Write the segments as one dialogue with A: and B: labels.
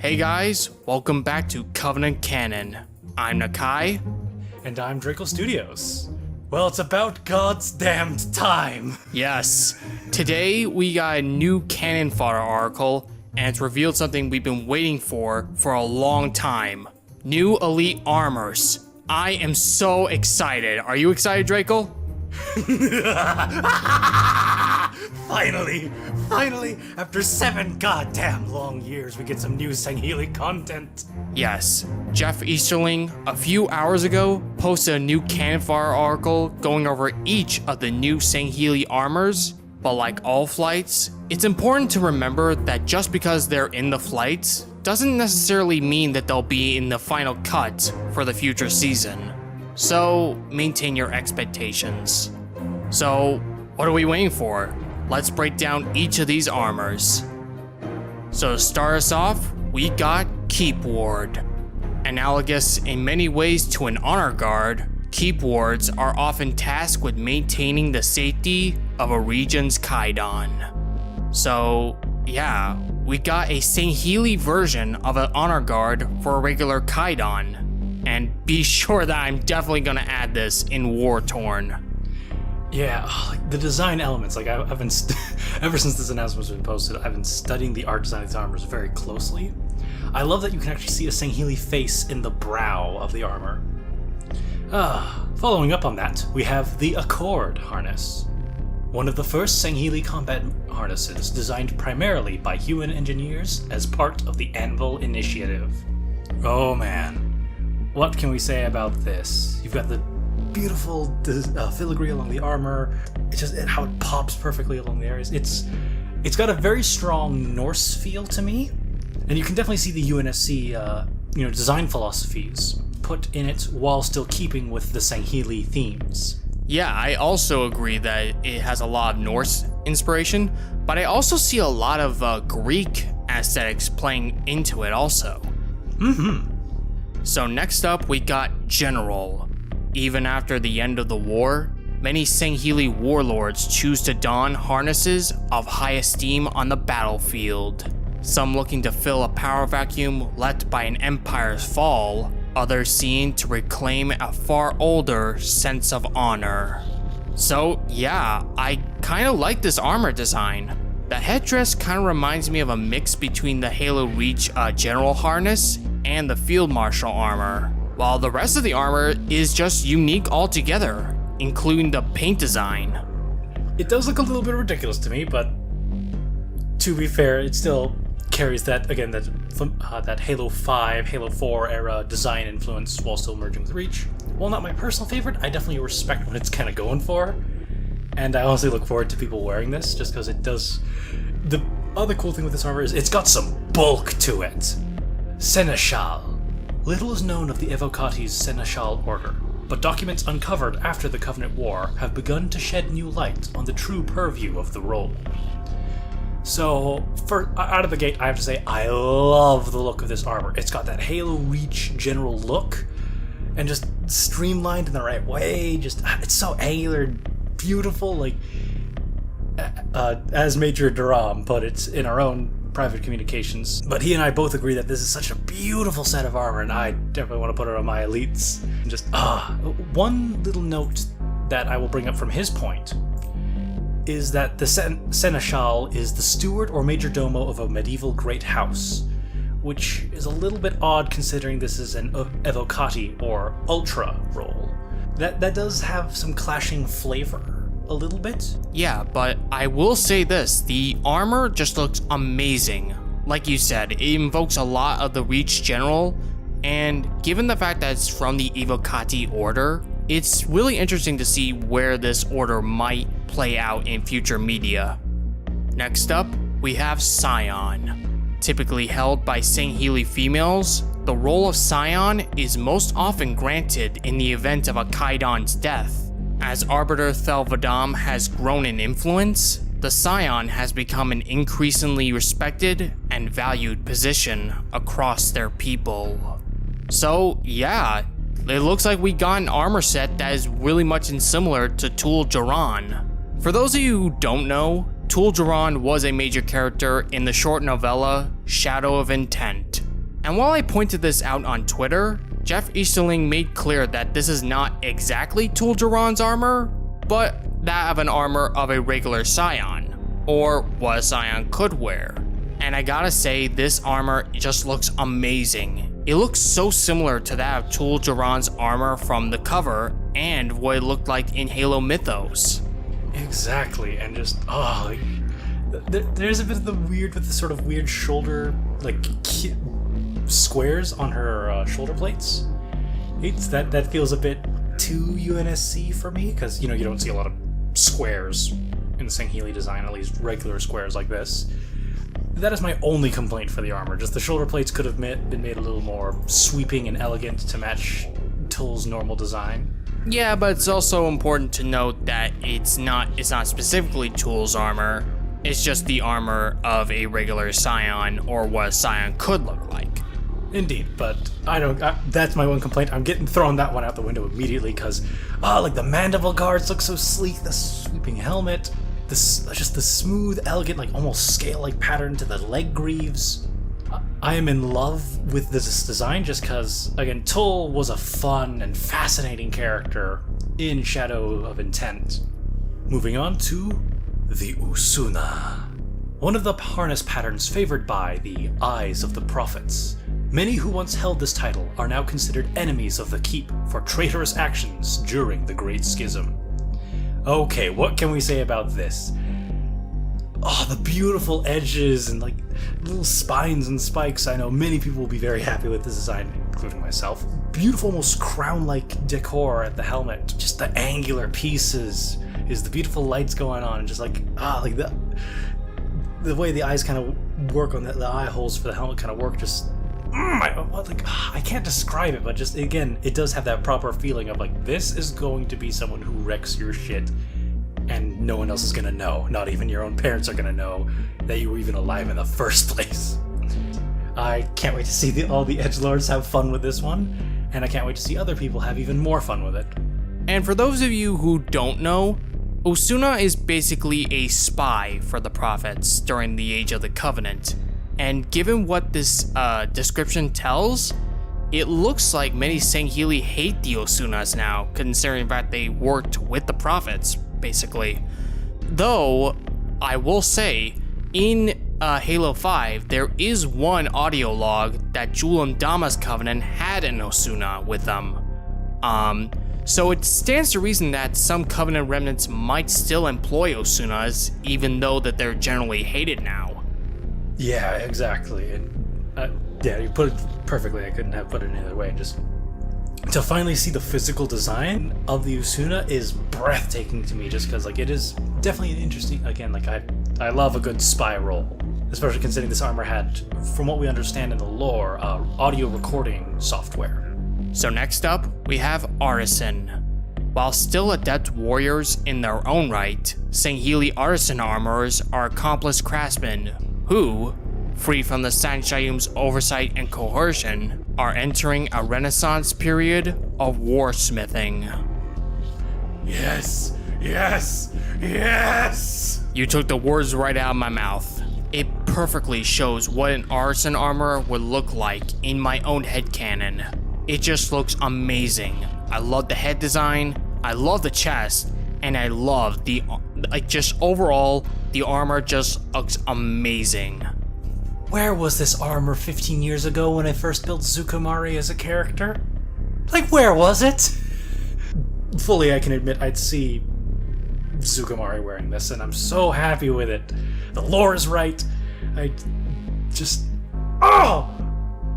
A: Hey guys, welcome back to Covenant Canon. I'm Nakai.
B: And I'm Draco Studios. Well, it's about God's damned time.
A: Yes, today we got a new Canon Fodder article, and it's revealed something we've been waiting for a long time. New elite armors. I am so excited. Are you excited, Draco?
B: Finally, after 7 goddamn long years, we get some new StHealy content.
A: Yes, Jeff Easterling, a few hours ago, posted a new Canon Fodder article going over each of the new StHealy armors, but like all flights, it's important to remember that just because they're in the flights doesn't necessarily mean that they'll be in the final cut for the future season. So, maintain your expectations. So, what are we waiting for? Let's break down each of these armors. So to start us off, we got Keep Ward. Analogous in many ways to an honor guard, Keep Wards are often tasked with maintaining the safety of a region's Kaidon. So yeah, we got a StHealy version of an honor guard for a regular Kaidon. And be sure that I'm definitely gonna add this in War Torn.
B: Yeah, like the design elements, like I've been, ever since this announcement's been posted, I've been studying the art design of these armors very closely. I love that you can actually see a StHealy face in the brow of the armor. Following up on that, we have the Accord harness. One of the first StHealy combat harnesses designed primarily by human engineers as part of the Anvil Initiative. Oh man, what can we say about this? You've got the beautiful filigree along the armor. It's just how it pops perfectly along the areas. It's got a very strong Norse feel to me, and you can definitely see the UNSC design philosophies put in it while still keeping with the StHealy themes.
A: Yeah, I also agree that it has a lot of Norse inspiration, but I also see a lot of Greek aesthetics playing into it also. So next up we got General. Even after the end of the war, many StHealy warlords choose to don harnesses of high esteem on the battlefield. Some looking to fill a power vacuum left by an empire's fall, others seeing to reclaim a far older sense of honor. So yeah, I kinda like this armor design. The headdress kinda reminds me of a mix between the Halo Reach General harness and the Field Marshal armor, while the rest of the armor is just unique altogether, including the paint design.
B: It does look a little bit ridiculous to me, but to be fair, it still carries that, again, that Halo 5, Halo 4 era design influence while still merging with Reach. While not my personal favorite, I definitely respect what it's kind of going for, and I honestly look forward to people wearing this, just because it does. The other cool thing with this armor is it's got some bulk to it. Seneschal. Little is known of the Evocati's Seneschal order, but documents uncovered after the Covenant War have begun to shed new light on the true purview of the role. So, out of the gate, I have to say I love the look of this armor. It's got that Halo Reach general look, and just streamlined in the right way. It's so angular and beautiful, like as Major Duram put it in our own private communications. But he and I both agree that this is such a beautiful set of armor, and I definitely want to put it on my elites. And just one little note that I will bring up from his point is that the Seneschal is the steward or major domo of a medieval great house, which is a little bit odd considering this is an Evocati or Ultra role. That does have some clashing flavor. A little bit?
A: Yeah, but I will say this, the armor just looks amazing. Like you said, it invokes a lot of the Reach General, and given the fact that it's from the Evocati order, it's really interesting to see where this order might play out in future media. Next up, we have Scion. Typically held by StHealy females, the role of Scion is most often granted in the event of a Kaidon's death. As Arbiter Thelvadam has grown in influence, the Scion has become an increasingly respected and valued position across their people. So yeah, it looks like we got an armor set that is really much similar to Tul Jiran. For those of you who don't know, Tul Jiran was a major character in the short novella Shadow of Intent. And while I pointed this out on Twitter, Jeff Easterling made clear that this is not exactly Tool Duran's armor, but that of an armor of a regular Scion, or what a Scion could wear. And I gotta say, this armor just looks amazing. It looks so similar to that of Tool Duran's armor from the cover and what it looked like in Halo Mythos.
B: Exactly, and just, there's a bit of the weird with the sort of weird shoulder, like, squares on her shoulder plates. That feels a bit too UNSC for me, because, you don't see a lot of squares in the StHealy design, at least regular squares like this. That is my only complaint for the armor. Just the shoulder plates could have been made a little more sweeping and elegant to match Tool's normal design.
A: Yeah, but it's also important to note that it's not specifically Tool's armor. It's just the armor of a regular Scion, or what a Scion could look like.
B: Indeed, but that's my one complaint. I'm getting thrown that one out the window immediately because, like the mandible guards look so sleek, the sweeping helmet, just the smooth, elegant, like almost scale-like pattern to the leg greaves. I am in love with this design just because, again, Tool was a fun and fascinating character in Shadow of Intent. Moving on to the Usuna. One of the harness patterns favored by the Eyes of the Prophets. Many who once held this title are now considered enemies of the Keep for traitorous actions during the Great Schism. Okay, what can we say about this? Oh, the beautiful edges and like little spines and spikes. I know many people will be very happy with this design, including myself. Beautiful, almost crown-like decor at the helmet. Just the angular pieces, is the beautiful lights going on, and just like the way the eyes kind of work on the eye holes for the helmet kind of work. Just I can't describe it, but just again, it does have that proper feeling of like, this is going to be someone who wrecks your shit and no one else is gonna know. Not even your own parents are gonna know that you were even alive in the first place. I can't wait to see all the edgelords have fun with this one, and I can't wait to see other people have even more fun with it.
A: And for those of you who don't know, Usuna is basically a spy for the Prophets during the Age of the Covenant. And given what this description tells, it looks like many StHealy hate the Usunas now, considering that they worked with the Prophets, basically. Though, I will say, in Halo 5, there is one audio log that Julim Dama's Covenant had an Usuna with them. So it stands to reason that some Covenant remnants might still employ Usunas, even though that they're generally hated now.
B: Yeah, exactly. And yeah, you put it perfectly. I couldn't have put it any other way. And just to finally see the physical design of the Usuna is breathtaking to me, just because like it is definitely an interesting. Again, like I love a good spy role, especially considering this armor had, from what we understand in the lore, audio recording software.
A: So next up, we have Artisan. While still adept warriors in their own right, StHealy Artisan armorers are accomplished craftsmen who, free from the Sanshayum's oversight and coercion, are entering a renaissance period of warsmithing.
B: Yes! Yes! Yes!
A: You took the words right out of my mouth. It perfectly shows what an Artisan armor would look like in my own headcanon. It just looks amazing. I love the head design, I love the chest, and I love the, just overall, the armor just looks amazing.
B: Where was this armor 15 years ago when I first built Zukamari as a character? Like, where was it? Fully, I can admit I'd see Zukamari wearing this, and I'm so happy with it. The lore is right.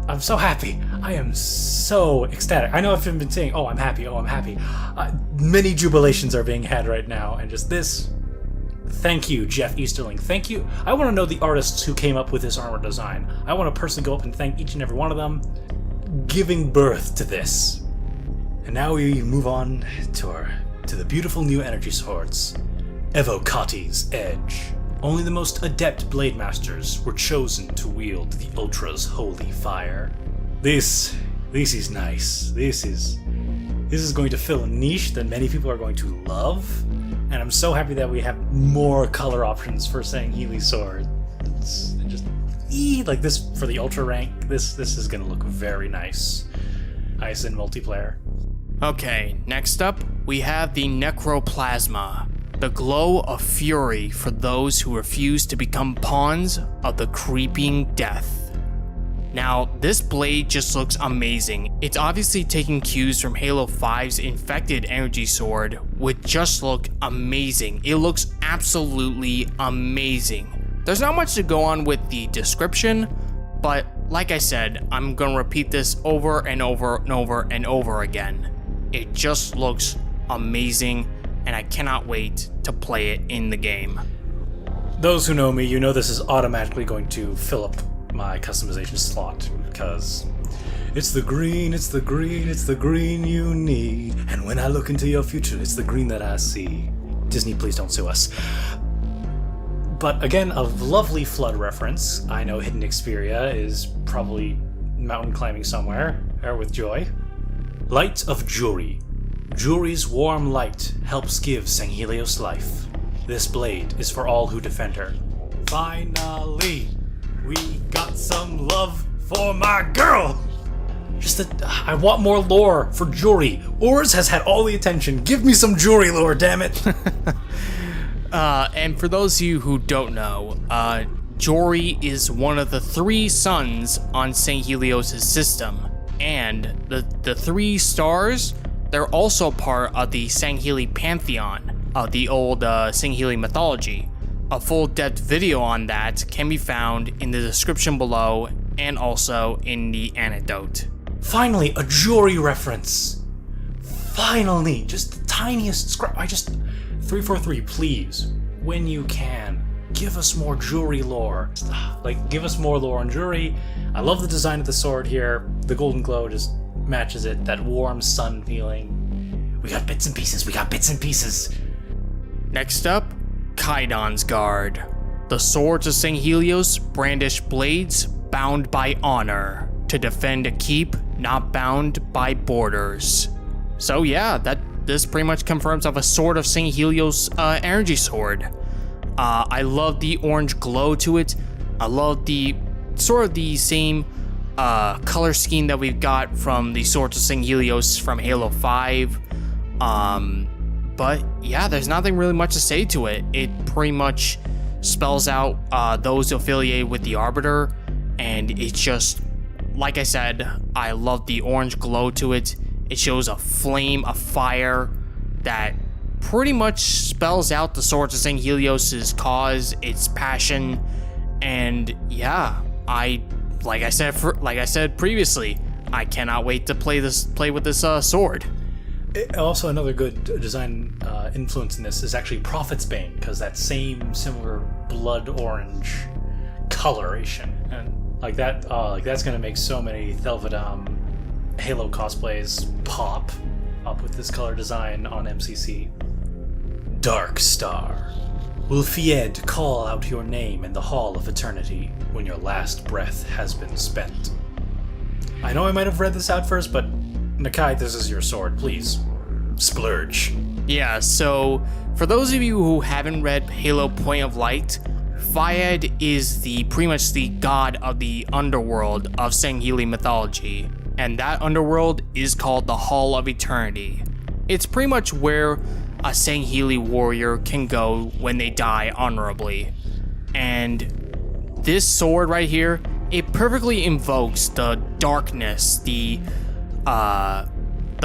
B: I'm so happy. I am so ecstatic. I know I've been saying, I'm happy. Many jubilations are being had right now, and just this. Thank you, Jeff Easterling. Thank you. I want to know the artists who came up with this armor design. I want to personally go up and thank each and every one of them, giving birth to this. And now we move on to the beautiful new energy swords, Evocati's Edge. Only the most adept blade masters were chosen to wield the Ultra's HolyFire. This is nice. This is going to fill a niche that many people are going to love, and I'm so happy that we have more color options for StHealy sword. like this for the ultra rank. This is gonna look very nice. Nice in multiplayer.
A: Okay, next up, we have the Necroplasma, the glow of fury for those who refuse to become pawns of the creeping death. Now, this blade just looks amazing. It's obviously taking cues from Halo 5's Infected Energy Sword, which just look amazing. It looks absolutely amazing. There's not much to go on with the description, but like I said, I'm gonna repeat this over and over and over and over again. It just looks amazing, and I cannot wait to play it in the game.
B: Those who know me, you know this is automatically going to fill up my customization slot, because it's the green, it's the green, it's the green you need. And when I look into your future, it's the green that I see. Disney, please don't sue us. But again, a lovely Flood reference. I know Hidden Xperia is probably mountain climbing somewhere, or with Joy. Light of Jury. Jury's warm light helps give StHealy's life. This blade is for all who defend her. Finally, we got some love for my girl! Just that I want more lore for Jury. Ors has had all the attention. Give me some Jury lore, damn it!
A: And for those of you who don't know, Jory is one of the 3 suns on StHealy's system. And the 3 stars, they're also part of the StHealy pantheon of the old StHealy mythology. A full depth video on that can be found in the description below and also in the anecdote.
B: Finally, a Jury reference! Finally! Just the tiniest scrap. 343, please, when you can, give us more Jury lore. Like, give us more lore on Jury. I love the design of the sword here. The golden glow just matches it, that warm sun feeling. We got bits and pieces, we got bits and pieces.
A: Next up, Kaidon's Guard. The swords of StHealy brandish blades bound by honor to defend a keep not bound by borders. So yeah, this pretty much confirms of a sword of StHealy's energy sword. I love the orange glow to it. I love the sort of the same color scheme that we've got from the swords of StHealy from Halo 5. But yeah, there's nothing really much to say to it. It pretty much spells out those affiliated with the Arbiter, and it's just, like I said, I love the orange glow to it. It shows a flame, a fire that pretty much spells out the swords of StHealy cause, its passion, and yeah, like I said previously, I cannot wait to play with this sword.
B: Also, another good design influence in this is actually Prophet's Bane, because that same similar blood orange coloration, and like that's gonna make so many Thelvedam Halo cosplays pop up with this color design on MCC. Darkstar. Will Fied call out your name in the Hall of Eternity when your last breath has been spent? I know I might have read this out first, but Nakai, this is your sword, please. Splurge.
A: Yeah, so for those of you who haven't read Halo Point of Light, Fiad is pretty much the god of the underworld of StHealy mythology, and that underworld is called the Hall of Eternity. It's pretty much where a StHealy warrior can go when they die honorably. And this sword right here, it perfectly invokes the darkness, the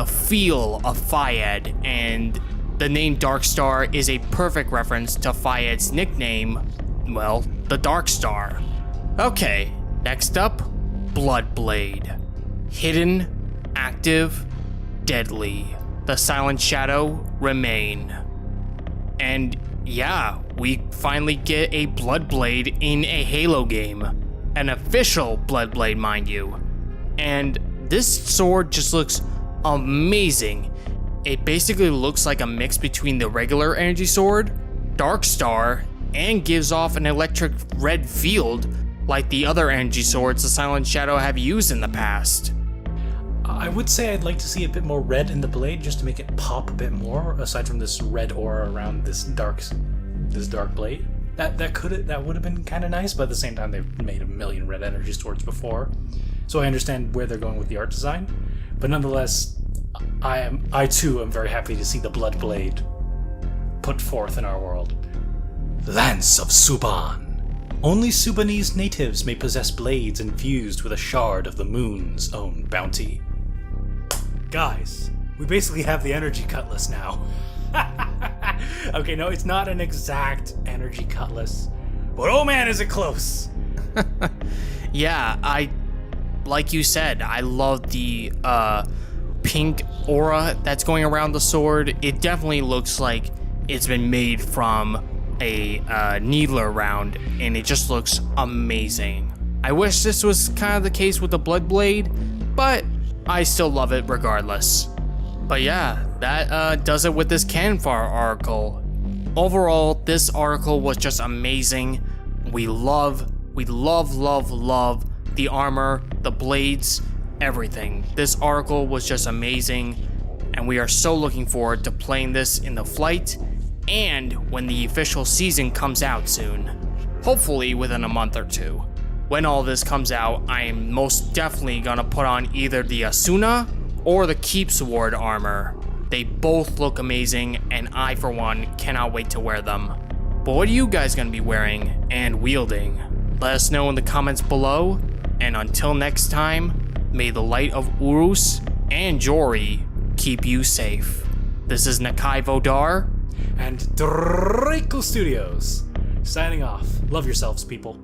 A: feel of Fiad, and the name Darkstar is a perfect reference to Fiad's nickname, well, the Darkstar. Okay, next up, Bloodblade. Hidden, active, deadly. The silent shadow remain. And yeah, we finally get a Bloodblade in a Halo game. An official Bloodblade, mind you. And this sword just looks amazing. It basically looks like a mix between the regular energy sword, Darkstar, and gives off an electric red field like the other energy swords the Silent Shadow have used in the past.
B: I would say I'd like to see a bit more red in the blade just to make it pop a bit more, aside from this red aura around this dark blade. That would have been kind of nice, but at the same time, they've made a million red energy swords before, so I understand where they're going with the art design. But nonetheless, I too am very happy to see the Bloodblade put forth in our world. Lance of Suban. Only Subanese natives may possess blades infused with a shard of the moon's own bounty. Guys, we basically have the energy cutlass now. Okay, no, it's not an exact energy cutlass, but oh man, is it close.
A: Yeah, like you said, I love the pink aura that's going around the sword. It definitely looks like it's been made from a needler round, and it just looks amazing. I wish this was kind of the case with the Bloodblade, but I still love it regardless. But yeah, that does it with this Canonfire article. Overall, this article was just amazing. We love the armor, the blades, everything. This article was just amazing, and we are so looking forward to playing this in the flight and when the official season comes out soon. Hopefully within a month or two. When all this comes out, I am most definitely gonna put on either the Usuna or the Keep Sword armor. They both look amazing, and I, for one, cannot wait to wear them. But what are you guys gonna be wearing and wielding? Let us know in the comments below, and until next time, may the light of Urus and Jori keep you safe. This is Nakai Vodar
B: and Draco Studios, signing off. Love yourselves, people.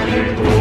C: Take